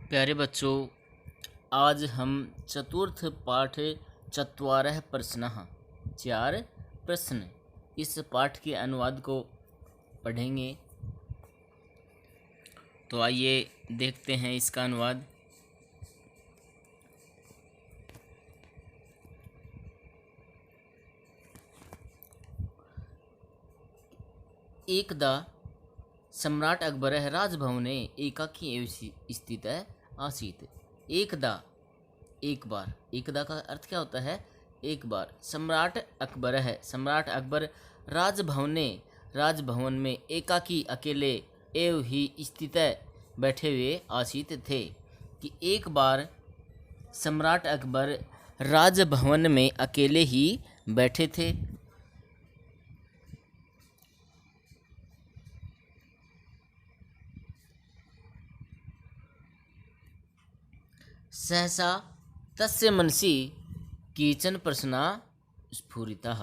प्यारे बच्चों, आज हम चतुर्थ पाठ चत्वारः प्रश्नः 4 प्रश्न इस पाठ के अनुवाद को पढ़ेंगे। तो आइए देखते हैं इसका अनुवाद। एकदा सम्राट अकबरः राजभवने एकाकी एव स्थितः आसीत्। एकदा एक बार, एकदा का अर्थ क्या होता है? एक बार। सम्राट अकबर राजभवन में एकाकी अकेले एव ही स्थित बैठे हुए आसीत थे। कि एक बार सम्राट अकबर राजभवन में अकेले ही बैठे थे। सहसा तस्य मनसि केचन प्रश्ना स्फुरिताः।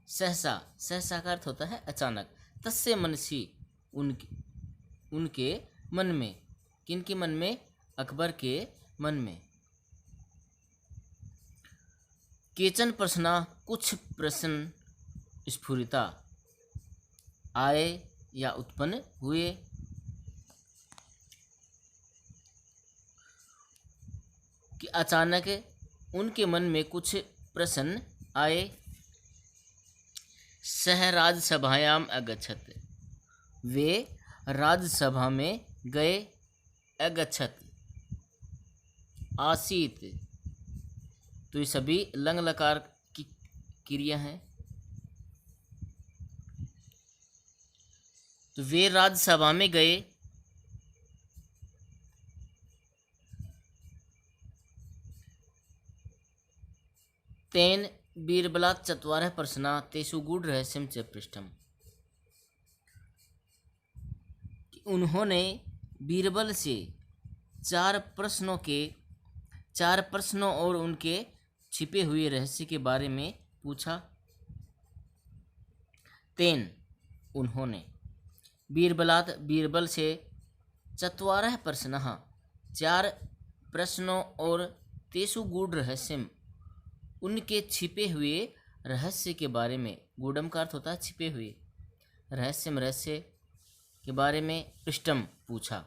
सहसा का अर्थ होता है अचानक। तस्य मनसि उनके मन में, किनके मन में? अकबर के मन में। केचन प्रश्ना, कुछ प्रश्न, स्फुरिता आए या उत्पन्न हुए। कि अचानक उनके मन में कुछ प्रश्न आए। सह राजसभायाम अगच्छत, वे राजसभा में गए। अगच्छत आसीत, तो ये सभी लंग लकार की क्रिया है। तो वे राजसभा में गए। तेन बीरबलात् चत्वारः प्रश्ना तेषु गूढ़रहस्यं च पृष्ठम्। उन्होंने बीरबल से चार प्रश्नों और उनके छिपे हुए रहस्य के बारे में पूछा। तेन उन्होंने, बीरबलात् बीरबल से, चत्वारः प्रश्नः चार प्रश्नों और तेषु गूढ़रहस्यम् उनके छिपे हुए रहस्य के बारे में। गूढ़म का अर्थ होता है छिपे हुए, रहस्य के बारे में पृष्ठम पूछा।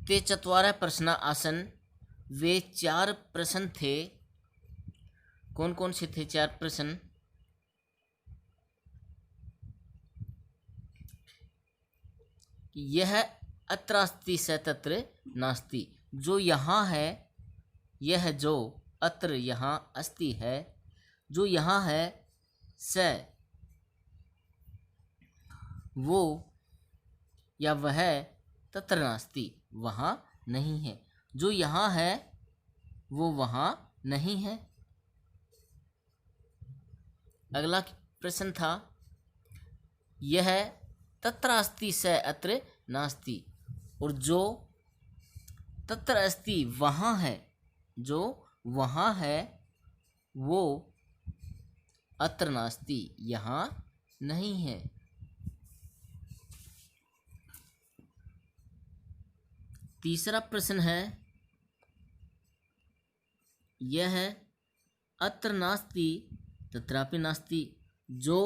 ते चत्वारः प्रश्न आसन, वे चार प्रश्न थे। कौन कौन से थे चार प्रश्न? यह अत्र अस्ति स तत्र नास्ति, जो यहाँ है, यह जो अत्र यहाँ अस्ति है, जो यहाँ है, स वो या वह, तत्र नास्ति वहाँ नहीं है। जो यहाँ है वो वहाँ नहीं है। अगला प्रश्न था, यह तत्र अस्ति स अत्र नास्ति, और जो तत्र अस्ति वहाँ है, जो वहाँ है, वो अत्र नास्ति यहाँ नहीं है। तीसरा प्रश्न है, यह अत्र नास्ति तत्रापि नास्ति, जो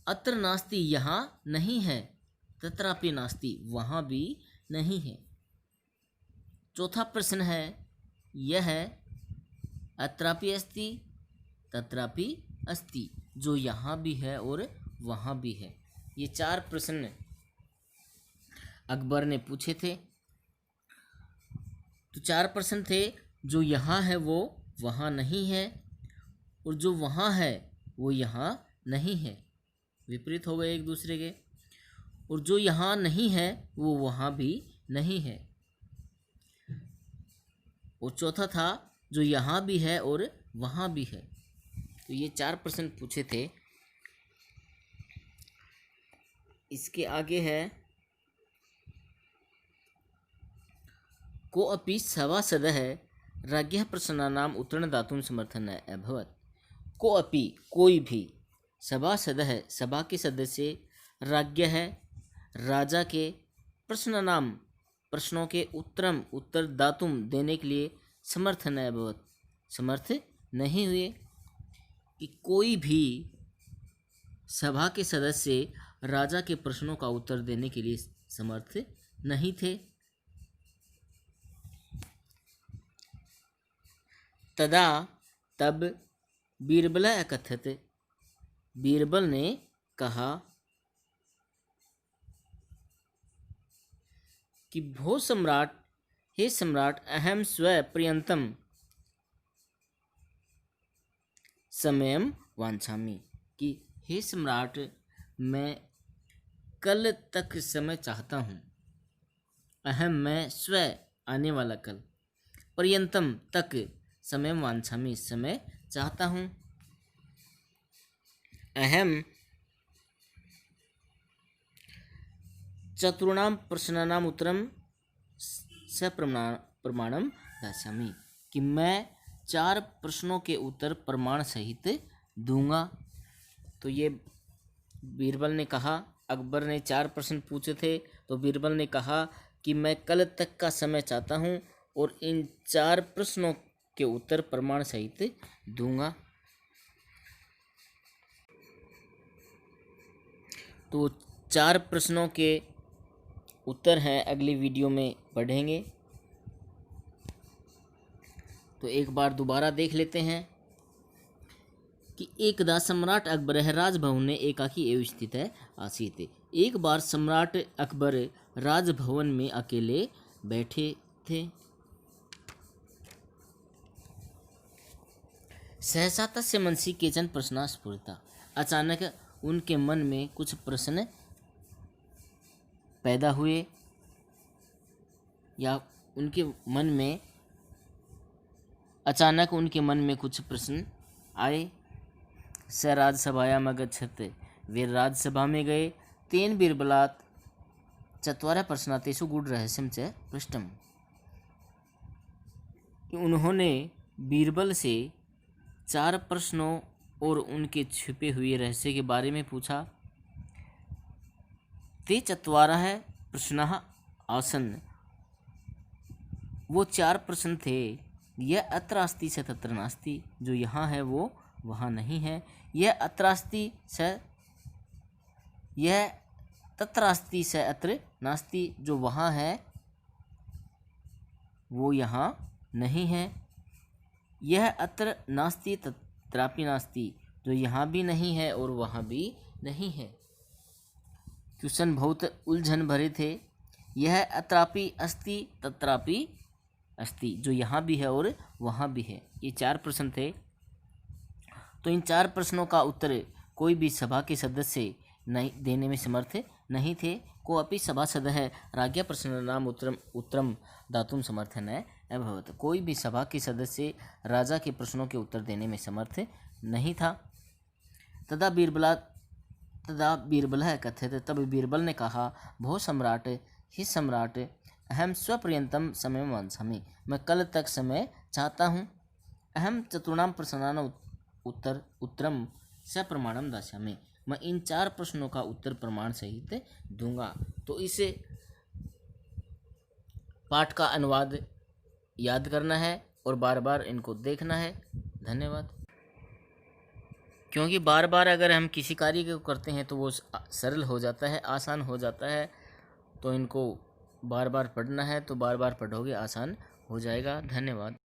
अत्र नास्ति यहाँ नहीं है, तत्रापि नास्ति वहाँ भी नहीं है। चौथा प्रश्न है, यह अत्रापि अस्ति तत्रापि अस्ति, जो यहाँ भी है और वहाँ भी है। ये चार प्रश्न अकबर ने पूछे थे। तो चार प्रश्न थे, जो यहाँ है वो वहाँ नहीं है, और जो वहाँ है वो यहाँ नहीं है। विपरीत हो गए एक दूसरे के। और जो यहाँ नहीं है वो वहाँ भी नहीं है। और चौथा था, जो यहाँ भी है और वहाँ भी है। तो ये चार प्रश्न पूछे थे। इसके आगे है, को अपि सभासदः राज्ञः प्रश्नानाम् उत्तरदातुं समर्थः अभवत्। को अपि कोई भी, सभासदः सभा के सदस्य, राज्ञ है, राजा के प्रश्नानाम प्रश्नों के उत्तरम उत्तर दातुम देने के लिए समर्थ न अभवत् समर्थ नहीं हुए, कि कोई भी सभा के सदस्य राजा के प्रश्नों का उत्तर देने के लिए समर्थ नहीं थे। तदा तब बीरबल अकथत बीरबल ने कहा कि भो सम्राट, हे सम्राट, अहम स्व पर्यंतम समयम वांछामि, कि हे सम्राट मैं कल तक समय चाहता हूँ। अहम मैं स्व आने वाला कल, पर्यंतम तक, समयम वांछामि समय चाहता हूँ। अहम चतुर्णाम प्रश्नानाम उत्तरम सप्रमाणम दास्यामि, कि मैं 4 प्रश्नों के उत्तर प्रमाण सहित दूंगा। तो ये बीरबल ने कहा, अकबर ने 4 प्रश्न पूछे थे, तो बीरबल ने कहा कि मैं कल तक का समय चाहता हूँ और इन 4 प्रश्नों के उत्तर प्रमाण सहित दूंगा। तो 4 प्रश्नों के उत्तर हैं, अगली वीडियो में पढ़ेंगे। तो एक बार दोबारा देख लेते हैं कि एकदा सम्राट अकबर राजभवन में एकाकी एवं स्थित आसीत। एक बार सम्राट अकबर राजभवन में अकेले बैठे थे। सहसा तस्य मनसि केचन प्रश्न स्फुरता, अचानक उनके मन में कुछ प्रश्न पैदा हुए, या उनके मन में अचानक उनके मन में कुछ प्रश्न आए। स राजसभायाम अगच्छत्, वे राजसभा में गए। तेन बीरबलात् चत्वारः प्रश्नाः तेषु गूढ़रहस्यं च पृष्टम्, उन्होंने बीरबल से 4 प्रश्नों और उनके छिपे हुए रहस्य के बारे में पूछा। ते चत्वारः प्रश्नाः आसन्, वो 4 प्रश्न थे। यह अत्र अस्ति स तत्र नास्ति, जो यहाँ है वो वहाँ नहीं है। यह अत्र अस्ति स, यह तत्र अस्ति स अत्र नास्ति, जो वहाँ है वो यहाँ नहीं है। यह अत्र नास्ति तत्रापि नास्ति, जो यहाँ भी नहीं है और वहाँ भी नहीं है। क्वेश्चन बहुत उलझन भरे थे। यह अत्रापि अस्ति तत्रापि अस्ति, जो यहाँ भी है और वहाँ भी है। ये 4 प्रश्न थे। तो इन 4 प्रश्नों का उत्तर कोई भी सभा के सदस्य नहीं देने में समर्थ नहीं थे। को अपि सभासदः राज्ञा प्रश्नानाम उत्तरम दातुम समर्थन अभवत्, कोई भी सभा के सदस्य राजा के प्रश्नों के उत्तर देने में समर्थ नहीं था। तदा बीरबल कथित, तब बीरबल ने कहा, भो सम्राट, हे सम्राट, अहम स्वपर्यंतम समय वांछामि, मैं कल तक समय चाहता हूँ। अहम चतुर्णाम प्रश्नानाम उत्तरम सप्रमाणम दास्यामि, मैं इन 4 प्रश्नों का उत्तर प्रमाण सहित दूंगा। तो इस पाठ का अनुवाद याद करना है और बार बार इनको देखना है। धन्यवाद। क्योंकि बार बार अगर हम किसी कार्य को करते हैं तो वो सरल हो जाता है, आसान हो जाता है। तो इनको बार बार पढ़ना है, तो बार बार पढ़ोगे आसान हो जाएगा। धन्यवाद।